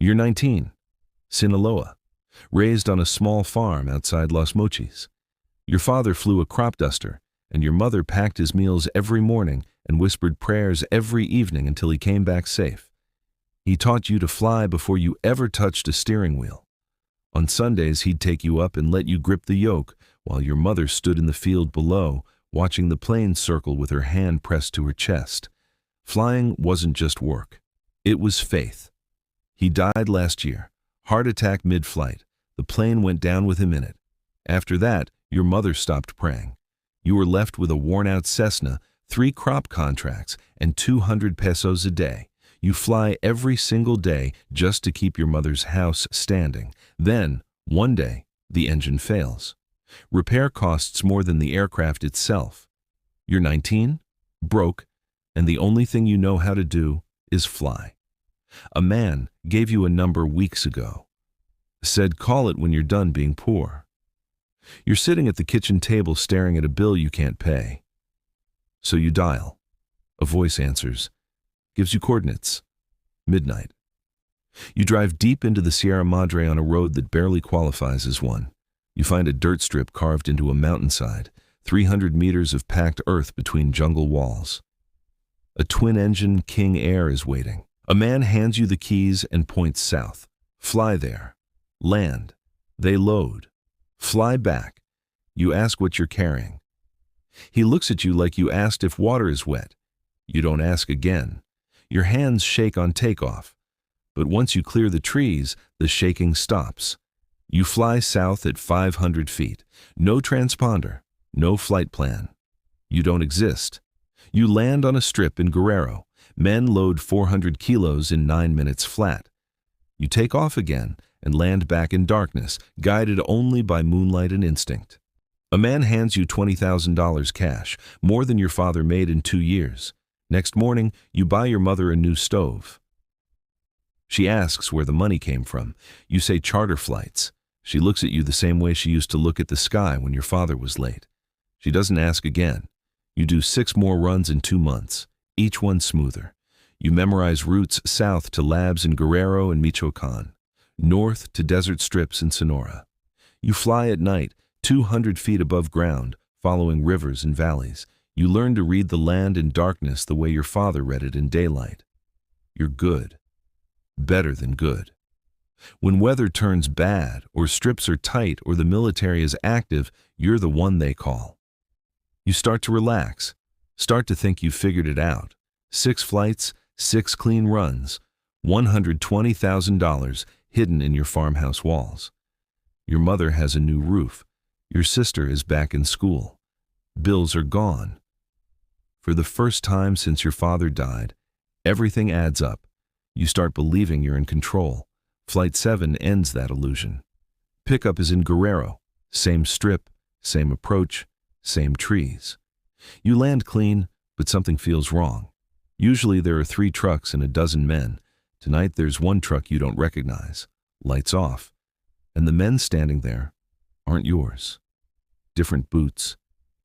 You're 19, Sinaloa, raised on a small farm outside Los Mochis. Your father flew a crop duster, and your mother packed his meals every morning and whispered prayers every evening until he came back safe. He taught you to fly before you ever touched a steering wheel. On Sundays, he'd take you up and let you grip the yoke while your mother stood in the field below, watching the plane circle with her hand pressed to her chest. Flying wasn't just work. It was faith. He died last year. Heart attack mid-flight. The plane went down with him in it. After that, your mother stopped praying. You were left with a worn-out Cessna, 3 crop contracts, and 200 pesos a day. You fly every single day just to keep your mother's house standing. Then, one day, the engine fails. Repair costs more than the aircraft itself. You're 19, broke, and the only thing you know how to do is fly. A man gave you a number weeks ago. Said call it when you're done being poor. You're sitting at the kitchen table staring at a bill you can't pay. So you dial. A voice answers, gives you coordinates. Midnight. You drive deep into the Sierra Madre on a road that barely qualifies as one. You find a dirt strip carved into a mountainside, 300 meters of packed earth between jungle walls. A twin-engine King Air is waiting. A man hands you the keys and points south. Fly there. Land. They load. Fly back. You ask what you're carrying. He looks at you like you asked if water is wet. You don't ask again. Your hands shake on takeoff. But once you clear the trees, the shaking stops. You fly south at 500 feet. No transponder. No flight plan. You don't exist. You land on a strip in Burrero. Men load 400 kilos in 9 minutes flat. You take off again and land back in darkness, guided only by moonlight and instinct. A man hands you $20,000 cash, more than your father made in 2 years. Next morning, you buy your mother a new stove. She asks where the money came from. You say charter flights. She looks at you the same way she used to look at the sky when your father was late. She doesn't ask again. You do 6 more runs in 2 months, each one smoother. You memorize routes south to labs in Burrero and Michoacan, north to desert strips in Sonora. You fly at night, 200 feet above ground, following rivers and valleys. You learn to read the land in darkness the way your father read it in daylight. You're good. Better than good. When weather turns bad, or strips are tight, or the military is active, you're the one they call. You start to relax, start to think you've figured it out. 6 flights, 6 clean runs, $120,000 hidden in your farmhouse walls. Your mother has a new roof. Your sister is back in school. Bills are gone. For the first time since your father died, everything adds up. You start believing you're in control. Flight 7 ends that illusion. Pickup is in Burrero. Same strip, same approach, same trees. You land clean, but something feels wrong. Usually there are 3 trucks and a dozen men. Tonight there's 1 truck you don't recognize. Lights off. And the men standing there aren't yours. Different boots,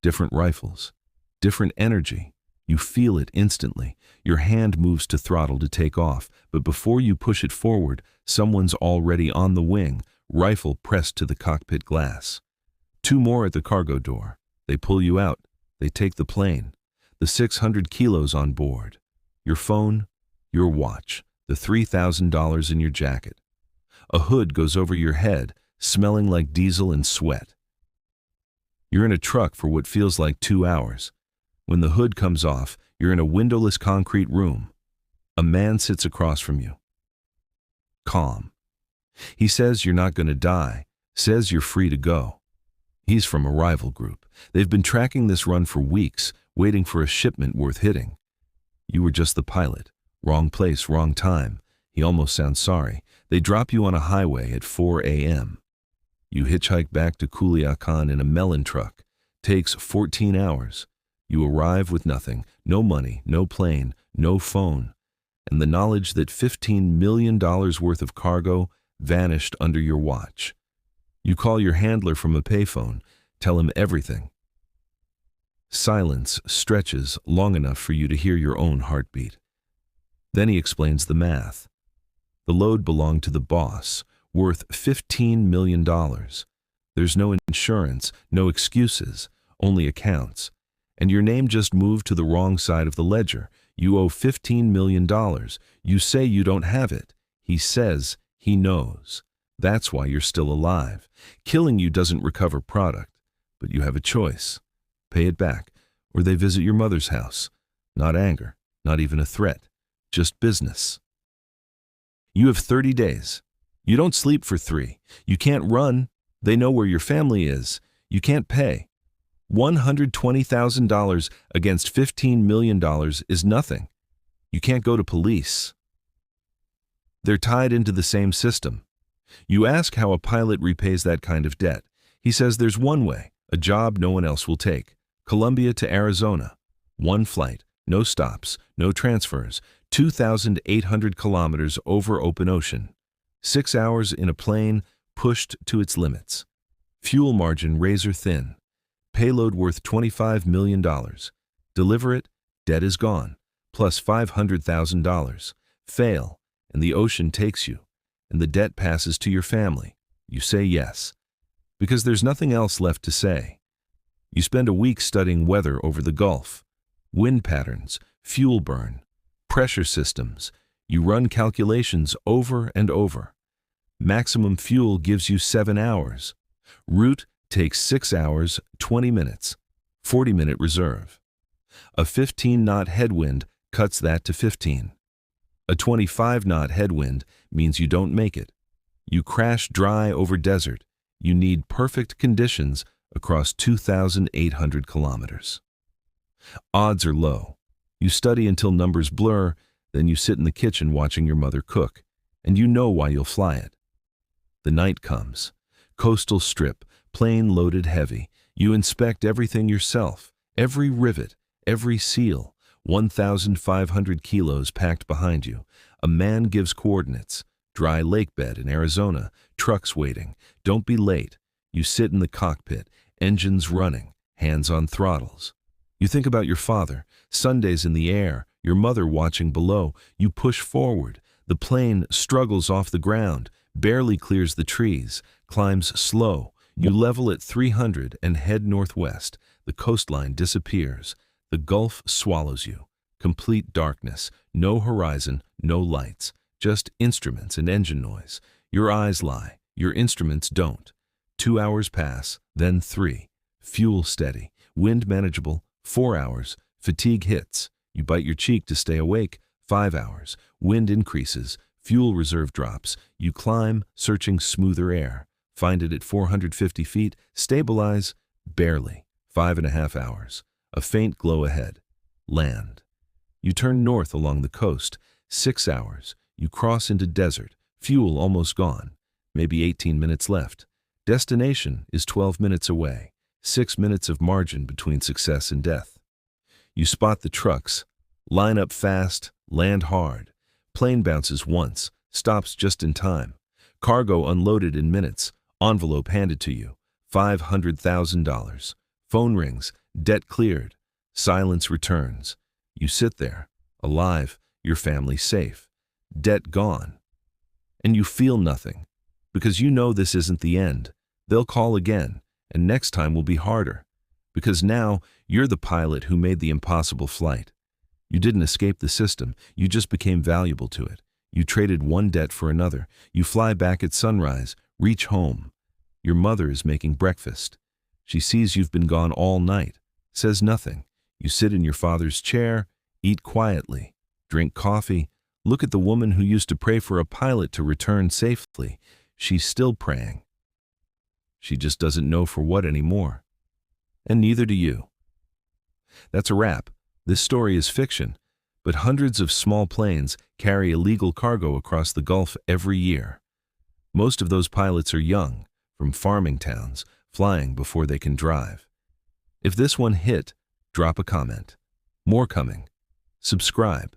different rifles, different energy. You feel it instantly. Your hand moves to throttle to take off, but before you push it forward, someone's already on the wing, rifle pressed to the cockpit glass. 2 more at the cargo door. They pull you out. They take the plane. The 600 kilos on board. Your phone, your watch, the $3,000 in your jacket. A hood goes over your head, smelling like diesel and sweat. You're in a truck for what feels like 2 hours. When the hood comes off, you're in a windowless concrete room. A man sits across from you. Calm. He says you're not going to die, says you're free to go. He's from a rival group. They've been tracking this run for weeks, waiting for a shipment worth hitting. You were just the pilot. Wrong place, wrong time. He almost sounds sorry. They drop you on a highway at 4 a.m. You hitchhike back to Culiacan in a melon truck. Takes 14 hours. You arrive with nothing, no money, no plane, no phone, and the knowledge that $15 million worth of cargo vanished under your watch. You call your handler from a payphone, tell him everything. Silence stretches long enough for you to hear your own heartbeat. Then he explains the math. The load belonged to the boss, worth $15 million. There's no insurance, no excuses, only accounts. And your name just moved to the wrong side of the ledger. You owe $15 million. You say you don't have it. He says he knows. That's why you're still alive. Killing you doesn't recover product, but you have a choice. Pay it back, or they visit your mother's house. Not anger, not even a threat, just business. You have 30 days. You don't sleep for 3. You can't run. They know where your family is. You can't pay. $120,000 against $15 million is nothing. You can't go to police. They're tied into the same system. You ask how a pilot repays that kind of debt. He says there's one way, a job no one else will take. Colombia to Arizona. One flight, no stops, no transfers, 2,800 kilometers over open ocean. 6 hours in a plane pushed to its limits. Fuel margin razor thin. Payload worth $25 million. Deliver it, debt is gone, plus $500,000. Fail, and the ocean takes you, and the debt passes to your family. You say yes, because there's nothing else left to say. You spend a week studying weather over the Gulf, wind patterns, fuel burn, pressure systems. You run calculations over and over. Maximum fuel gives you 7 hours. Route takes 6 hours, 20 minutes, 40-minute reserve. A 15-knot headwind cuts that to 15. A 25-knot headwind means you don't make it. You crash dry over desert. You need perfect conditions across 2,800 kilometers. Odds are low. You study until numbers blur, then you sit in the kitchen watching your mother cook, and you know why you'll fly it. The night comes. Coastal strip, plane loaded heavy. You inspect everything yourself, every rivet, every seal, 1,500 kilos packed behind you. A man gives coordinates. Dry lake bed in Arizona, trucks waiting. Don't be late. You sit in the cockpit, engines running, hands on throttles. You think about your father, Sundays in the air, your mother watching below. You push forward. The plane struggles off the ground, barely clears the trees, climbs slow. You level at 300 and head northwest. The coastline disappears. The Gulf swallows you. Complete darkness, no horizon, no lights, just instruments and engine noise. Your eyes lie, your instruments don't. 2 hours pass, then 3. Fuel steady, wind manageable, 4 hours. Fatigue hits. You bite your cheek to stay awake. 5 hours. Wind increases, fuel reserve drops. You climb, searching smoother air. Find it at 450 feet, stabilize, barely. 5.5 hours. A faint glow ahead. Land. You turn north along the coast. 6 hours. You cross into desert. Fuel almost gone. Maybe 18 minutes left. Destination is 12 minutes away. 6 minutes of margin between success and death. You spot the trucks. Line up fast, land hard. Plane bounces once, stops just in time. Cargo unloaded in minutes. Envelope handed to you. $500,000. Phone rings. Debt cleared. Silence returns. You sit there, alive, your family safe. Debt gone. And you feel nothing, because you know this isn't the end. They'll call again, and next time will be harder. Because now, you're the pilot who made the impossible flight. You didn't escape the system, you just became valuable to it. You traded one debt for another. You fly back at sunrise, reach home. Your mother is making breakfast. She sees you've been gone all night, says nothing. You sit in your father's chair, eat quietly, drink coffee, look at the woman who used to pray for a pilot to return safely. She's still praying. She just doesn't know for what anymore. And neither do you. That's a wrap. This story is fiction, but hundreds of small planes carry illegal cargo across the Gulf every year. Most of those pilots are young, from farming towns, flying before they can drive. If this one hit, drop a comment. More coming. Subscribe.